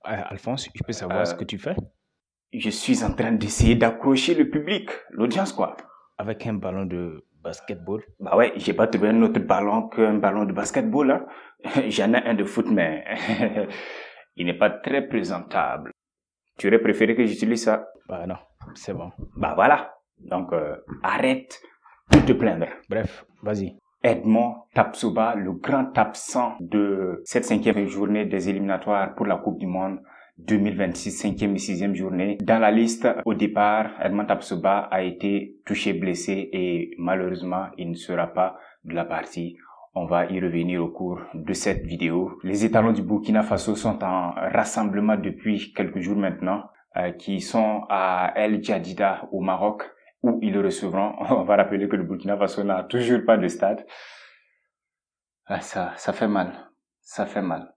Alphonse, je peux savoir ce Euh, que tu fais je suis en train d'essayer d'accrocher le public, l'audience quoi. avec un ballon de basketball. Bah ouais, j'ai pas trouvé un autre ballon qu'un ballon de basketball hein. J'en ai un de foot mais il n'est pas très présentable. Tu aurais préféré que j'utilise ça? Bah non, c'est bon. Bah voilà. Donc arrête de te plaindre. Bref, vas-y. Edmond Tapsoba, le grand absent de cette 5e journée des éliminatoires pour la Coupe du Monde 2026, 5e et 6e journée. Dans la liste, au départ, Edmond Tapsoba a été touché, blessé et malheureusement, il ne sera pas de la partie. On va y revenir au cours de cette vidéo. Les étalons du Burkina Faso sont en rassemblement depuis quelques jours maintenant, qui sont à El Jadida au Maroc, où ils le recevront. On va rappeler que le Burkina Faso n'a toujours pas de stade. Ah, ça fait mal. Ça fait mal.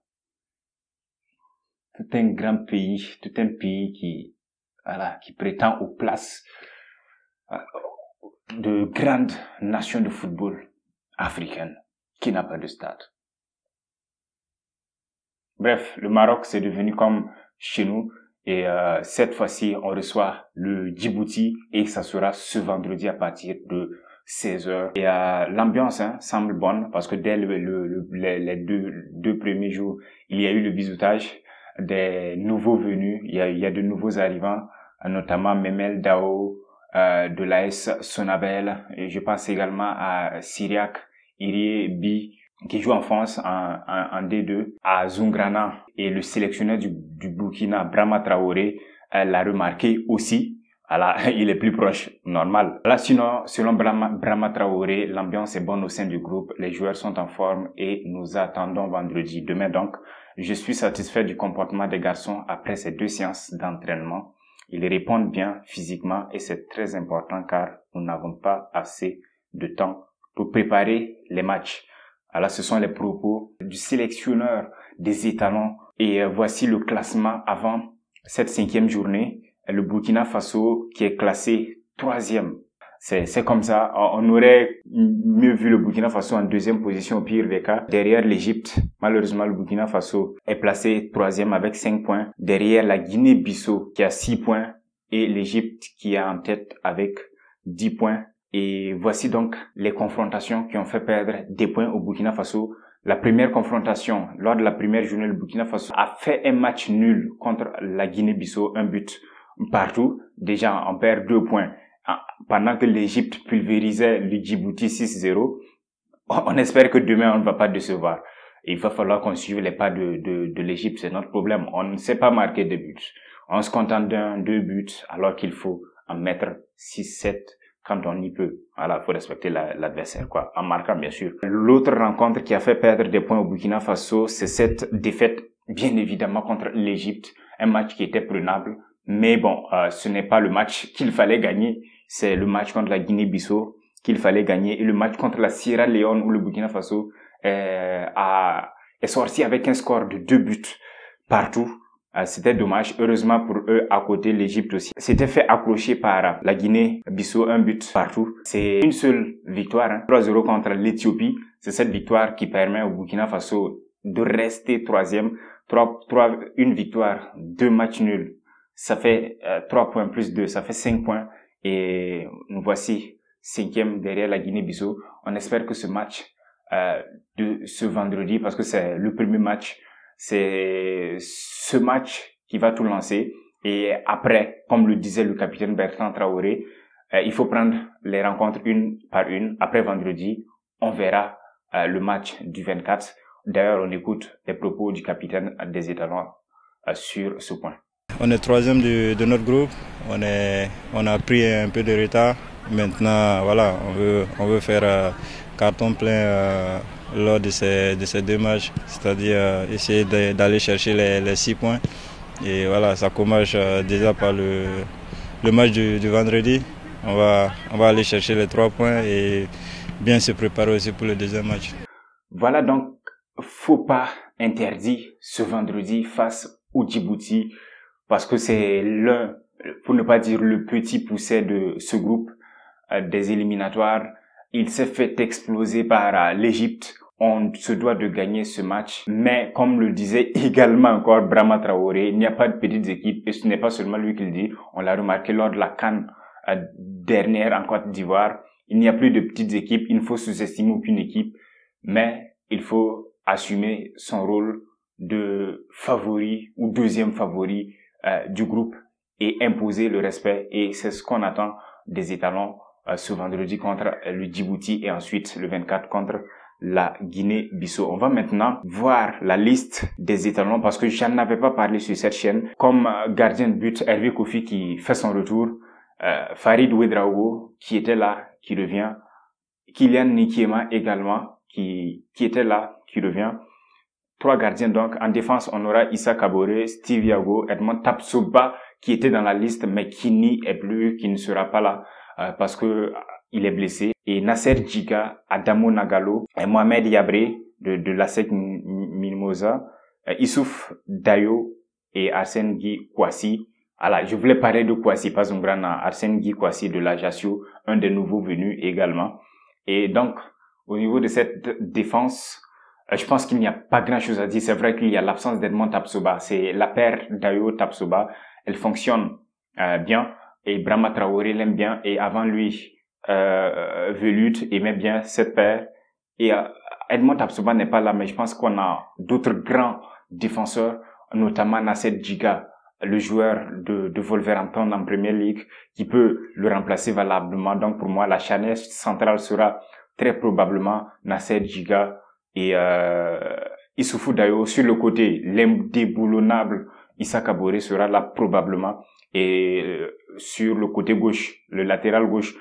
Tout un grand pays, tout un pays qui prétend aux places de grandes nations de football africaines, qui n'a pas de stade. Bref, le Maroc, c'est devenu comme chez nous. Et cette fois-ci, on reçoit le Djibouti et ça sera ce vendredi à partir de 16h. Et l'ambiance semble bonne parce que dès les deux premiers jours, il y a eu le bisoutage des nouveaux venus. Il y a de nouveaux arrivants, notamment Memel Dao de l'AS Sonabel. Et je pense également à Syriac Irie Bi, qui joue en France en D2, à Zungrana. Et le sélectionneur du Burkina, Brahma Traoré, l'a remarqué aussi. Alors, il est plus proche, normal. Là, sinon, selon Brahma Traoré, l'ambiance est bonne au sein du groupe, les joueurs sont en forme et nous attendons vendredi. Demain donc, je suis satisfait du comportement des garçons après ces 2 séances d'entraînement. Ils répondent bien physiquement et c'est très important car nous n'avons pas assez de temps pour préparer les matchs. Alors, ce sont les propos du sélectionneur des étalons. Et voici le classement avant cette 5e journée. Le Burkina Faso qui est classé 3e. C'est comme ça. On aurait mieux vu le Burkina Faso en 2e position au pire des cas. Derrière l'Égypte, malheureusement, le Burkina Faso est placé 3e avec 5 points. Derrière la Guinée-Bissau qui a 6 points. Et l'Égypte qui est en tête avec 10 points. Et voici donc les confrontations qui ont fait perdre des points au Burkina Faso. La première confrontation, lors de la première journée, le Burkina Faso a fait un match nul contre la Guinée-Bissau, un but partout. Déjà, on perd 2 points. Pendant que l'Égypte pulvérisait le Djibouti 6-0, on espère que demain, on ne va pas décevoir. Et il va falloir qu'on suive les pas de l'Égypte, c'est notre problème. On ne sait pas marquer de buts. On se contente d'1-2 buts, alors qu'il faut en mettre 6-7 quand on y peut. Voilà, faut respecter l'adversaire, quoi, en marquant, bien sûr. L'autre rencontre qui a fait perdre des points au Burkina Faso, c'est cette défaite, bien évidemment, contre l'Égypte. Un match qui était prenable. Mais bon, ce n'est pas le match qu'il fallait gagner. C'est le match contre la Guinée-Bissau qu'il fallait gagner. Et le match contre la Sierra Leone où le Burkina Faso est sorti avec un score de 2 buts partout. C'était dommage. Heureusement pour eux, à côté, l'Égypte aussi s'était fait accrocher par la Guinée-Bissau, 1 but partout. C'est une seule victoire, 3-0 contre l'Éthiopie. C'est cette victoire qui permet au Burkina Faso de rester 3e. Une victoire, 2 matchs nuls. Ça fait 3 points plus 2, ça fait 5 points. Et nous voici 5e derrière la Guinée-Bissau. On espère que ce match de ce vendredi, parce que c'est le premier match, c'est ce match qui va tout lancer. Et après, comme le disait le capitaine Bertrand Traoré, il faut prendre les rencontres une par une. Après vendredi, on verra le match du 24. D'ailleurs, on écoute les propos du capitaine des étalons sur ce point. On est 3e de notre groupe. On a pris un peu de retard. Maintenant, voilà, on veut faire carton plein lors de ces 2 matchs, c'est-à-dire essayer d'aller chercher les 6 points. Et voilà, ça commence déjà par le match du vendredi. On va aller chercher les 3 points et bien se préparer aussi pour le 2e match. Voilà donc, faut pas interdit ce vendredi face au Djibouti, parce que c'est l'un, pour ne pas dire le petit pousset de ce groupe des éliminatoires. Il s'est fait exploser par l'Égypte. on se doit de gagner ce match. Mais comme le disait également encore Brahma Traoré, il n'y a pas de petites équipes et ce n'est pas seulement lui qui le dit. On l'a remarqué lors de la CAN dernière en Côte d'Ivoire. Il n'y a plus de petites équipes. Il ne faut sous-estimer aucune équipe, mais il faut assumer son rôle de favori ou deuxième favori du groupe et imposer le respect. Et c'est ce qu'on attend des étalons ce vendredi contre le Djibouti et ensuite le 24 contre la Guinée-Bissau. On va maintenant voir la liste des étalons parce que j'en avais pas parlé sur cette chaîne. Comme gardien de but, Hervé Kofi qui fait son retour, Farid Ouedraogo qui était là, qui revient, Kylian Nikiema également qui était là, qui revient. 3 gardiens donc. En défense, on aura Issa Kabore, Steve Yago, Edmond Tapsoba qui était dans la liste mais qui n'y est plus, qui ne sera pas là parce que il est blessé. Et Nasser Djiga, Adamo Nagalo, et Mohamed Yabré de l'ASEC Mimosa, Issouf Dayo et Arsène Guy Kouassi. Alors, je voulais parler de Kouassi, pas Zungrana, Arsène Guy Kouassi de l'Ajaccio, un des nouveaux venus également. Et donc, au niveau de cette défense, je pense qu'il n'y a pas grand-chose à dire. C'est vrai qu'il y a l'absence d'Edmond Tapsoba. C'est la paire Dayo-Tapsoba. Elle fonctionne bien. Et Brahma Traoré l'aime bien. Et avant lui, Velut aimait bien cette paire. Et Edmond Tapsoba n'est pas là, mais je pense qu'on a d'autres grands défenseurs, notamment Nasser Djiga, le joueur de Wolverhampton en Premier League, qui peut le remplacer valablement. Donc pour moi, la charnière centrale sera très probablement Nasser Djiga et Issoufou Dayo. Sur le côté, l'indéboulonnable Issa Kabore sera là probablement. Et sur le côté gauche, le latéral gauche,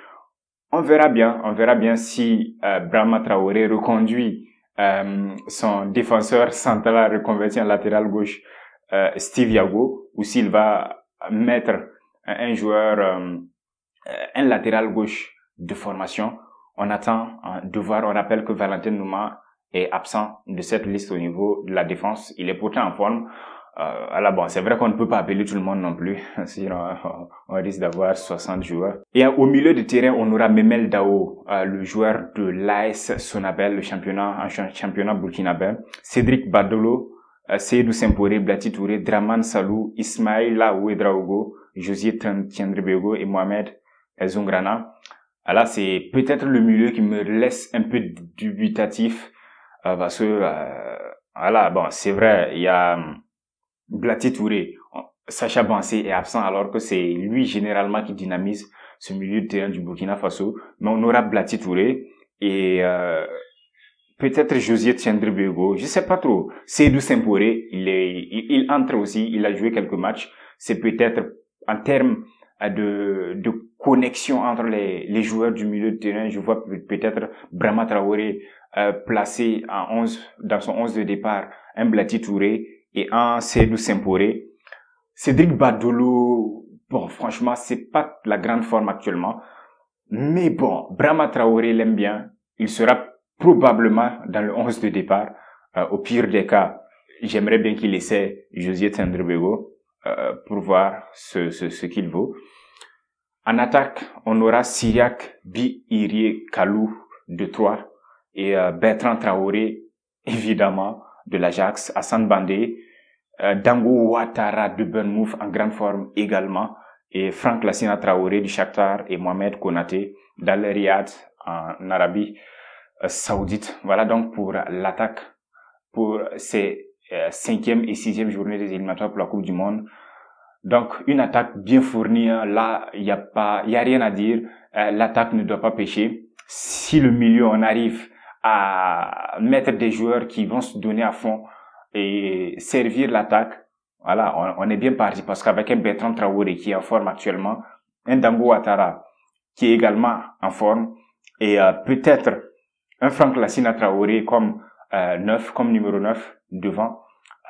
on verra bien si Brahma Traoré reconduit son défenseur central reconverti en latéral gauche, Steve Yago, ou s'il va mettre un joueur, un latéral gauche de formation. On attend de voir. On rappelle que Valentin Nouma est absent de cette liste au niveau de la défense. Il est pourtant en forme. Alors bon, c'est vrai qu'on ne peut pas appeler tout le monde non plus, sinon on risque d'avoir 60 joueurs. Et au milieu de terrain, on aura Memel Dao, le joueur de l'AS Sonabel, le championnat burkinabé, Cédric Badolo, Seydou Sempore, Blati Touré, Draman Salou, Ismaïla Ouedraogo, Josier Tiendrebego et Mohamed Zungrana. Alors c'est peut-être le milieu qui me laisse un peu dubitatif parce que voilà, bon, c'est vrai, il y a Blati Touré, Sacha Bansé est absent alors que c'est lui généralement qui dynamise ce milieu de terrain du Burkina Faso. Mais on aura Blati Touré et peut-être Josier Tiendrebego, je sais pas trop. Seydou Sempore, il entre aussi, il a joué quelques matchs. C'est peut-être en termes de connexion entre les joueurs du milieu de terrain, je vois peut-être Brahma Traoré placé dans son 11 de départ, un Blati Touré et un Seydou Sempore. Cédric Badolo, bon, franchement, c'est pas la grande forme actuellement. Mais bon, Brahma Traoré l'aime bien. Il sera probablement dans le 11 de départ. Au pire des cas, j'aimerais bien qu'il essaie Josier Tiendrebego pour voir ce qu'il vaut. En attaque, on aura Syriac Bi-Irie Kalou de Troyes et Bertrand Traoré, évidemment, de l'Ajax, Hassan Bandé, Dango Ouattara de Bournemouth en grande forme également, et Franck Lassina Traoré du Shakhtar et Mohamed Konaté d'Al Riyad en Arabie Saoudite. Voilà donc pour l'attaque pour ces 5e et 6e journées des éliminatoires pour la Coupe du Monde. Donc une attaque bien fournie, là il y a rien à dire, l'attaque ne doit pas pêcher. Si le milieu on arrive à mettre des joueurs qui vont se donner à fond et servir l'attaque, voilà, on est bien parti parce qu'avec un Bertrand Traoré qui est en forme actuellement, un Dango Ouattara qui est également en forme et peut-être un Franck Lassina Traoré comme numéro 9 devant,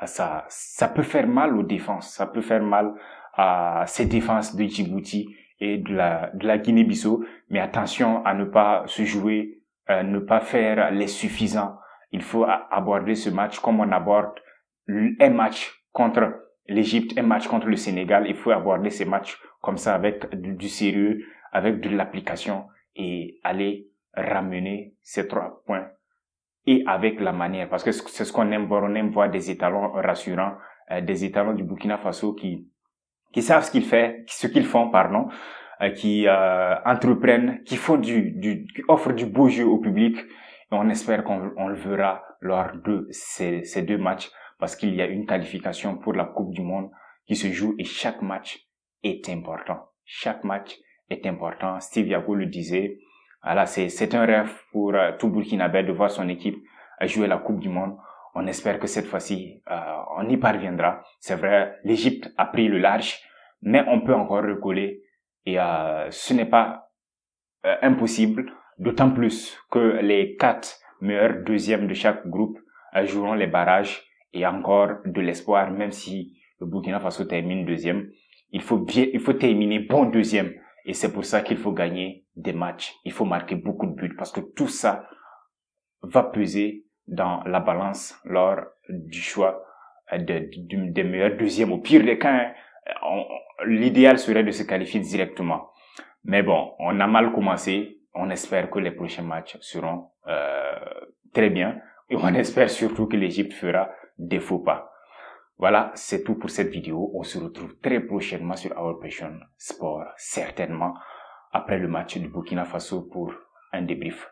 ça peut faire mal aux défenses, ça peut faire mal à ces défenses de Djibouti et de la Guinée-Bissau, mais attention à ne pas se jouer, ne pas faire les suffisants. Il faut aborder ce match comme on aborde un match contre l'Égypte, un match contre le Sénégal. Il faut aborder ces matchs comme ça avec du sérieux, avec de l'application et aller ramener ces 3 points et avec la manière, parce que c'est ce qu'on aime voir. On aime voir des étalons rassurants, des étalons du Burkina Faso qui savent ce qu'ils font, qui entreprennent, qui offrent du beau jeu au public. Et on espère qu'on le verra lors de ces 2 matchs, parce qu'il y a une qualification pour la Coupe du Monde qui se joue et chaque match est important. Chaque match est important. Steve Yago le disait. Voilà, c'est un rêve pour tout Burkinabé de voir son équipe jouer la Coupe du Monde. On espère que cette fois-ci, on y parviendra. C'est vrai, l'Égypte a pris le large, mais on peut encore recoller. Et ce n'est pas impossible, d'autant plus que les 4 meilleurs deuxièmes de chaque groupe joueront les barrages et encore de l'espoir, même si le Burkina Faso termine deuxième. Il faut terminer bon deuxième. Et c'est pour ça qu'il faut gagner des matchs. Il faut marquer beaucoup de buts parce que tout ça va peser dans la balance lors du choix des meilleurs deuxièmes. Au pire des cas, l'idéal serait de se qualifier directement. Mais bon, on a mal commencé. On espère que les prochains matchs seront très bien. Et on espère surtout que l'Égypte fera des faux pas. Voilà, c'est tout pour cette vidéo. On se retrouve très prochainement sur Our Passion Sport, certainement après le match du Burkina Faso pour un débrief.